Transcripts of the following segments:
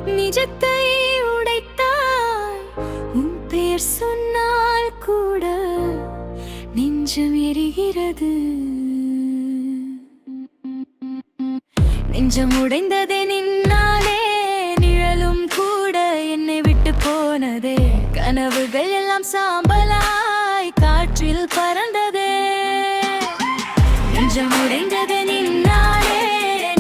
நிஜத்தை உடைத்தாய். உன் பெயர் சொன்னால் கூட நெஞ்சம் எரிகிறது. நெஞ்சம் உடைந்ததே நின்னாலே, நிழலும் கூட என்னை விட்டு போனதே. கனவுகள் எல்லாம் சாம்பலாய் காற்றில் பறந்ததே. நெஞ்சம் உடைந்ததே நின்னாலே,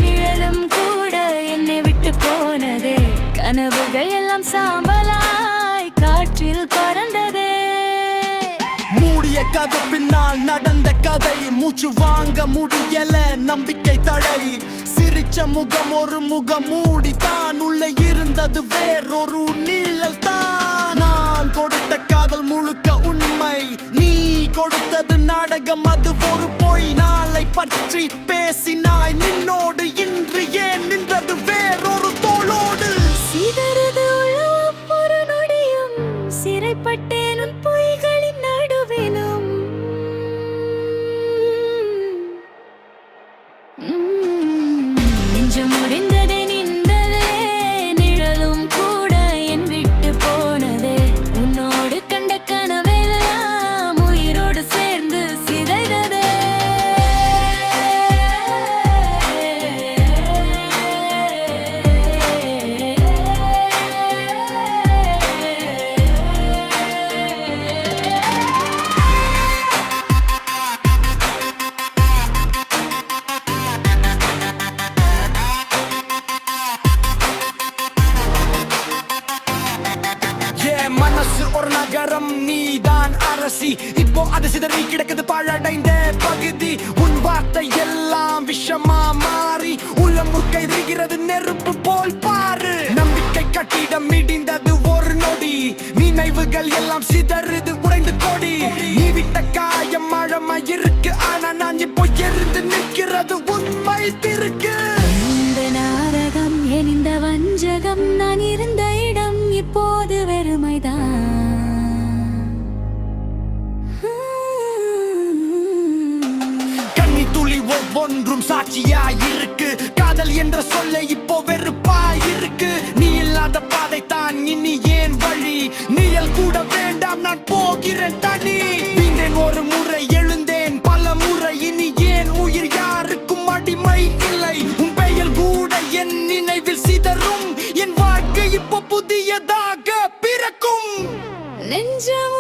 நிழலும் கூட என்னை விட்டு போனதே. கனவுகள் எல்லாம் சாம்பலாய் காற்றில் பறந்ததே. மூடிய கதை பின்னால் நடந்த கதை, மூச்சு வாங்க முடியல நம்பிக்கை தடை. சிரிச்ச முகம் ஒரு முகம் மூடித்தான், உள்ள இருந்தது வேறொரு நீழல் தான். நான் கொடுத்த காதல் முழுக்க உண்மை, நீ கொடுத்தது நாடகம், அது ஒரு பொய். நாளை பற்றி பேசினாய் நின்னோடு, இன்று ஏன் நின்றது வேறொரு தோளோடு. சிதறுது உள்ள ஒரு நொடியும், சிறைப்பட்டேன் உன் பொய்களின் நடுவிலும். நெஞ்சம் முடிந்ததே நின்றதே, நிழலும் கூட என் விட்டு போனதே. உன்னோடு கண்ட கனவெல்லாம் உயிரோடு சேர்ந்து சிதைந்ததே. மனசு ஒரு நகரம், நீதான் அரசி. இப்போ அது சிதறி கிடக்குது பாழடைந்த பகுதி. உன் வார்த்தை எல்லாம் விஷமா மாறி உள்ள முற்கைகிறது நெருப்பு போல் பாரு. நம்பிக்கை கட்டிடம் இடிந்தது ஒரு நொடி, நினைவுகள் எல்லாம் சிதறுது உடைந்து கொடி. நீ விட்ட காயம் ஆழமா இருக்கு, ஆனா நான் இப்போ எரிந்து நிற்கிறது உண்மை திருக்கு. இந்த நாடகம் எனிந்த வஞ்சகம், நான் இருந்த இடம் இப்போது வெறுமைதான். கண்ணி துளி ஒவ்வொன்றும் சாட்சியாயிருக்கு. காதல் என்ற சொல்ல இப்போ வெறுப்பாயிருக்கு. நீ இல்லாத பாதை தான் இனி ஏன் வழி? நீயல் கூட வேண்டாம், நான் போகிறேன் தனி. வீண்டேன் ஒரு முறை, எழுந்தேன் பல முறை. இனி ஏன் உயிர் யாருக்கும் அடிமை இல்லை. உன் பெயர் கூட என் நினைவில் சிதறும். என் வாழ்க்கை இப்போ புதியதாக பிறக்கும். நெஞ்சம்